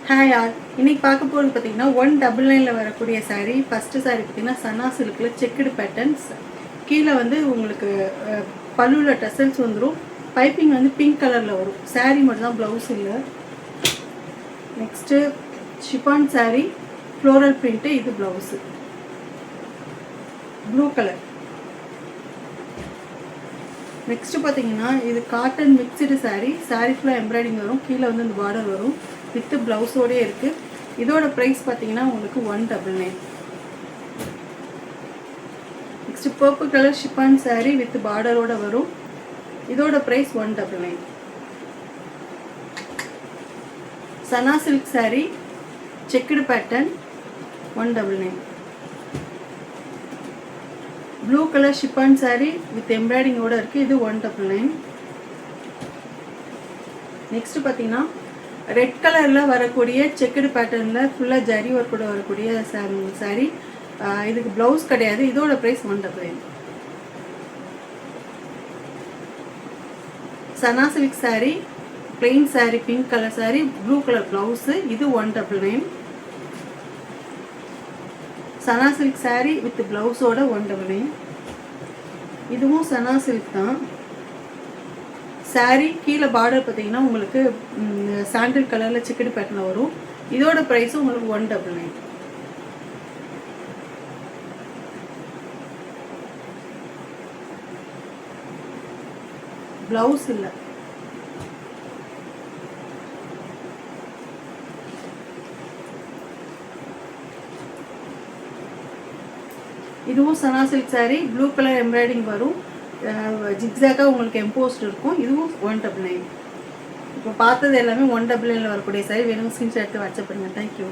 Hi all, இன்னைக்கு பார்க்க போகிறது பார்த்தீங்கன்னா 199 வரக்கூடிய saree. ஃபஸ்ட்டு saree பார்த்தீங்கன்னா சன்னா சில்கில் செக்குடு பேட்டர்ன்ஸ். கீழே வந்து உங்களுக்கு பல்லுவில் டசல்ஸ் வந்துடும். பைப்பிங் வந்து பிங்க் கலரில் வரும். saree மட்டும் தான் ப்ளவுஸ் இல்லை. Next chiffon saree floral print. இது ப்ளவுஸு ப்ளூ கலர். நெக்ஸ்ட்டு பார்த்தீங்கன்னா இது காட்டன் மிக்சடு saree. saree ஃபுல்லாக எம்ப்ராய்டிங் வரும். கீழே வந்து இந்த பார்டர் வரும் வித் ப்ளவுஸோடே இருக்குது. இதோட ப்ரைஸ் பார்த்தீங்கன்னா உங்களுக்கு 199. Next purple colour chiffon saree with பார்டரோட வரும். இதோட price 199. Sana silk saree checked pattern 199. Blue colour chiffon saree with எம்ப்ராய்டிங்கோட இருக்குது. இது 199. நெக்ஸ்ட் பார்த்தீங்கன்னா ரெட் கலரில் வரக்கூடிய செக்குடு பேட்டர்னில் ஃபுல்லாக ஜரி ஒர்க்கோட வரக்கூடிய saree. இதுக்கு ப்ளவுஸ் கிடையாது. இதோட price 199. Sana silk saree plain saree pink colour saree blue colour blouse. இது 199. சனா சில்க் saree வித் ப்ளவுஸோட 199. இதுவும் சனா சில்க் தான். saree கீழே பார்டர் பார்த்தீங்கன்னா உங்களுக்கு சாண்டில் கலரில் செக்குடு பேட்டர்னில் வரும். இதோட ப்ரைஸும் உங்களுக்கு 199. ப்ளவுஸ் இல்லை. இதுவும் Sana silk saree blue colour embroidering வரும். ஜிக்ஸாக்காக உங்களுக்கு எம்போஸ்ட் இருக்கும். இதுவும் 199. இப்போ பார்த்தது எல்லாமே 199 வரக்கூடிய saree. வேணும் ஸ்கிரீன்ஷாட் எடுத்து வாட்ஸ்அப் பண்ணுங்கள். தேங்க்யூ.